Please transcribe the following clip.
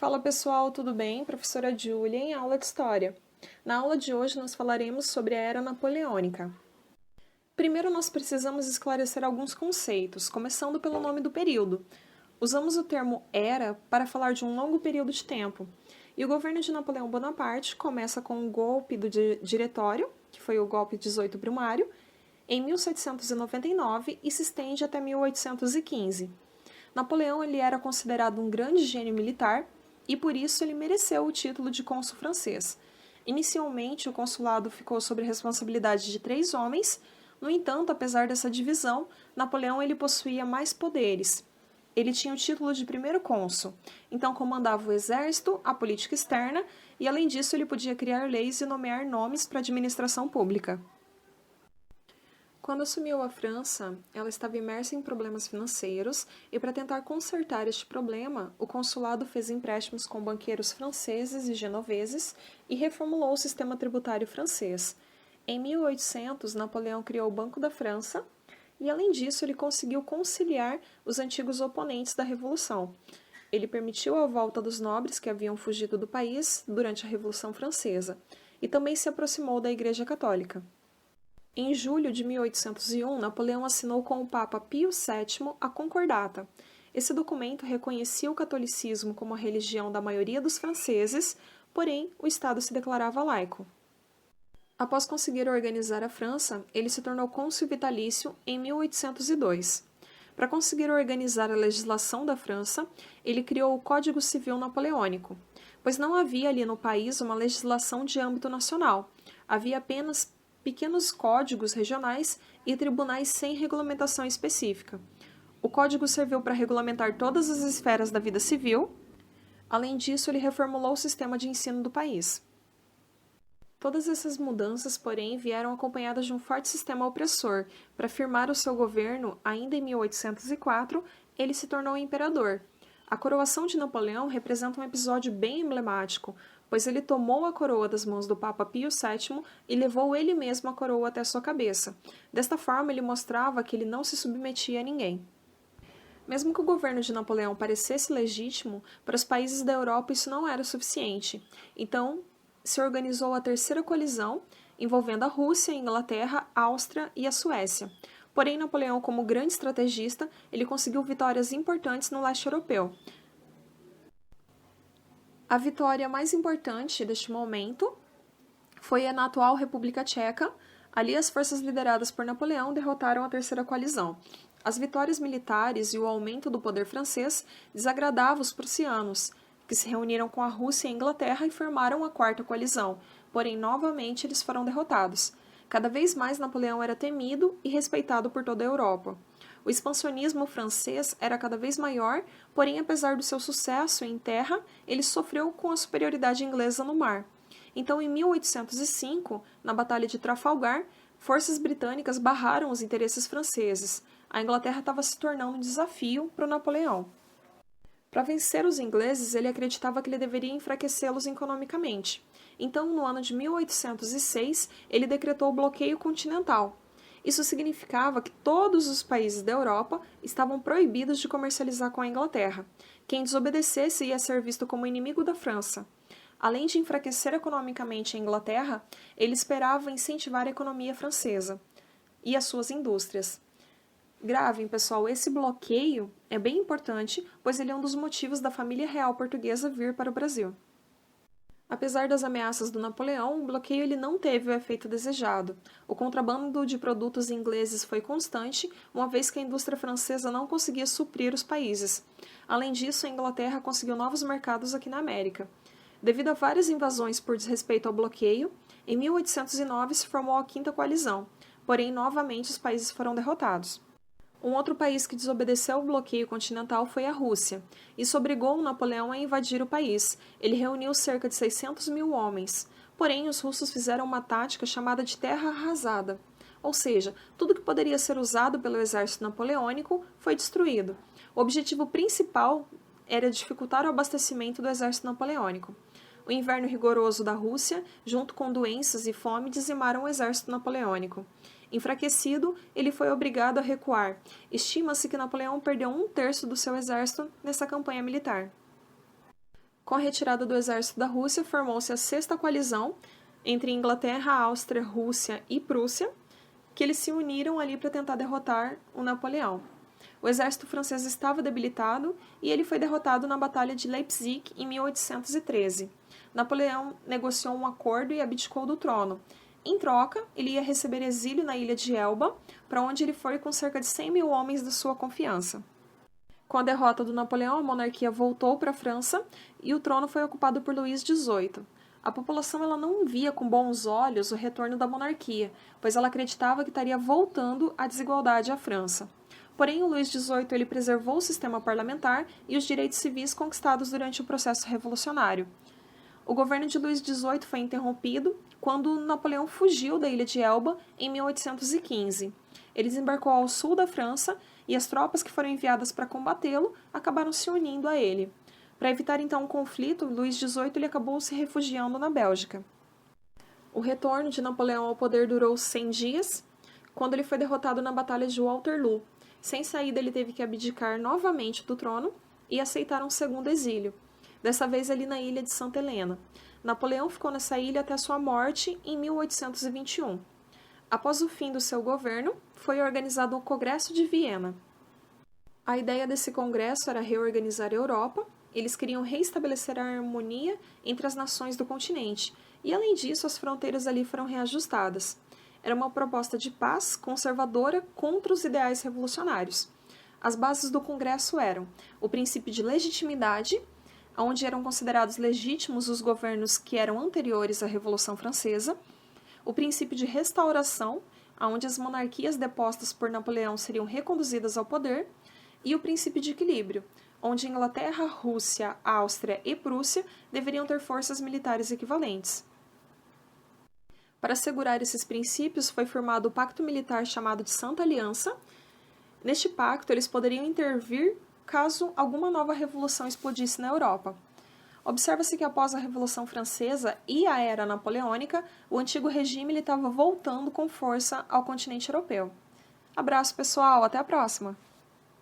Fala pessoal, tudo bem? Professora Júlia em aula de História. Na aula de hoje nós falaremos sobre a Era Napoleônica. Primeiro nós precisamos esclarecer alguns conceitos, começando pelo nome do período. Usamos o termo era para falar de um longo período de tempo. E o governo de Napoleão Bonaparte começa com o golpe do Diretório, que foi o golpe 18 Brumário, em 1799 e se estende até 1815. Napoleão ele era considerado um grande gênio militar e por isso ele mereceu o título de cônsul francês. Inicialmente, o consulado ficou sob a responsabilidade de 3 homens. No entanto, apesar dessa divisão, Napoleão ele possuía mais poderes. Ele tinha o título de primeiro cônsul, então comandava o exército, a política externa e, além disso, ele podia criar leis e nomear nomes para a administração pública. Quando assumiu a França, ela estava imersa em problemas financeiros e, para tentar consertar este problema, o consulado fez empréstimos com banqueiros franceses e genoveses e reformulou o sistema tributário francês. Em 1800, Napoleão criou o Banco da França e, além disso, ele conseguiu conciliar os antigos oponentes da Revolução. Ele permitiu a volta dos nobres que haviam fugido do país durante a Revolução Francesa e também se aproximou da Igreja Católica. Em julho de 1801, Napoleão assinou com o Papa Pio VII a Concordata. Esse documento reconhecia o catolicismo como a religião da maioria dos franceses, porém o Estado se declarava laico. Após conseguir organizar a França, ele se tornou cônsul vitalício em 1802. Para conseguir organizar a legislação da França, ele criou o Código Civil Napoleônico, pois não havia ali no país uma legislação de âmbito nacional. Havia apenas pequenos códigos regionais e tribunais sem regulamentação específica. O código serviu para regulamentar todas as esferas da vida civil. Além disso, ele reformulou o sistema de ensino do país. Todas essas mudanças, porém, vieram acompanhadas de um forte sistema opressor. Para firmar o seu governo, ainda em 1804, ele se tornou imperador. A coroação de Napoleão representa um episódio bem emblemático, pois ele tomou a coroa das mãos do Papa Pio VII e levou ele mesmo a coroa até sua cabeça. Desta forma, ele mostrava que ele não se submetia a ninguém. Mesmo que o governo de Napoleão parecesse legítimo, para os países da Europa isso não era suficiente. Então, se organizou a Terceira Coalizão, envolvendo a Rússia, a Inglaterra, a Áustria e a Suécia. Porém, Napoleão, como grande estrategista, ele conseguiu vitórias importantes no leste europeu. A vitória mais importante deste momento foi na atual República Tcheca. Ali, as forças lideradas por Napoleão derrotaram a Terceira Coalizão. As vitórias militares e o aumento do poder francês desagradavam os prussianos, que se reuniram com a Rússia e a Inglaterra e formaram a Quarta Coalizão, porém, novamente, eles foram derrotados. Cada vez mais Napoleão era temido e respeitado por toda a Europa. O expansionismo francês era cada vez maior, porém, apesar do seu sucesso em terra, ele sofreu com a superioridade inglesa no mar. Então, em 1805, na Batalha de Trafalgar, forças britânicas barraram os interesses franceses. A Inglaterra estava se tornando um desafio para o Napoleão. Para vencer os ingleses, ele acreditava que ele deveria enfraquecê-los economicamente. Então, no ano de 1806, ele decretou o bloqueio continental. Isso significava que todos os países da Europa estavam proibidos de comercializar com a Inglaterra. Quem desobedecesse ia ser visto como inimigo da França. Além de enfraquecer economicamente a Inglaterra, ele esperava incentivar a economia francesa e as suas indústrias. Gravem, pessoal, esse bloqueio é bem importante, pois ele é um dos motivos da família real portuguesa vir para o Brasil. Apesar das ameaças do Napoleão, o bloqueio ele não teve o efeito desejado. O contrabando de produtos ingleses foi constante, uma vez que a indústria francesa não conseguia suprir os países. Além disso, a Inglaterra conseguiu novos mercados aqui na América. Devido a várias invasões por desrespeito ao bloqueio, em 1809 se formou a Quinta Coalizão, porém, novamente, os países foram derrotados. Um outro país que desobedeceu ao bloqueio continental foi a Rússia. Isso obrigou Napoleão a invadir o país. Ele reuniu cerca de 600 mil homens. Porém, os russos fizeram uma tática chamada de terra arrasada. Ou seja, tudo que poderia ser usado pelo exército napoleônico foi destruído. O objetivo principal era dificultar o abastecimento do exército napoleônico. O inverno rigoroso da Rússia, junto com doenças e fome, dizimaram o exército napoleônico. Enfraquecido, ele foi obrigado a recuar. Estima-se que Napoleão perdeu 1/3 do seu exército nessa campanha militar. Com a retirada do exército da Rússia, formou-se a Sexta Coalizão entre Inglaterra, Áustria, Rússia e Prússia, que eles se uniram ali para tentar derrotar o Napoleão. O exército francês estava debilitado e ele foi derrotado na Batalha de Leipzig em 1813. Napoleão negociou um acordo e abdicou do trono. Em troca, ele ia receber exílio na ilha de Elba, para onde ele foi com cerca de 100 mil homens da sua confiança. Com a derrota do Napoleão, a monarquia voltou para a França e o trono foi ocupado por Luís XVIII. A população ela não via com bons olhos o retorno da monarquia, pois ela acreditava que estaria voltando a desigualdade à França. Porém, o Luís XVIII ele preservou o sistema parlamentar e os direitos civis conquistados durante o processo revolucionário. O governo de Luís XVIII foi interrompido quando Napoleão fugiu da ilha de Elba em 1815. Ele desembarcou ao sul da França e as tropas que foram enviadas para combatê-lo acabaram se unindo a ele. Para evitar então um conflito, Luís XVIII ele acabou se refugiando na Bélgica. O retorno de Napoleão ao poder durou 100 dias, quando ele foi derrotado na Batalha de Waterloo. Sem saída, ele teve que abdicar novamente do trono e aceitar um segundo exílio, dessa vez ali na ilha de Santa Helena. Napoleão ficou nessa ilha até sua morte em 1821. Após o fim do seu governo, foi organizado o Congresso de Viena. A ideia desse congresso era reorganizar a Europa. Eles queriam reestabelecer a harmonia entre as nações do continente, e além disso, as fronteiras ali foram reajustadas. Era uma proposta de paz conservadora contra os ideais revolucionários. As bases do Congresso eram o princípio de legitimidade, onde eram considerados legítimos os governos que eram anteriores à Revolução Francesa, o princípio de restauração, onde as monarquias depostas por Napoleão seriam reconduzidas ao poder, e o princípio de equilíbrio, onde Inglaterra, Rússia, Áustria e Prússia deveriam ter forças militares equivalentes. Para assegurar esses princípios, foi formado o pacto militar chamado de Santa Aliança. Neste pacto, eles poderiam intervir caso alguma nova revolução explodisse na Europa. Observa-se que após a Revolução Francesa e a Era Napoleônica, o antigo regime estava voltando com força ao continente europeu. Abraço, pessoal, até a próxima!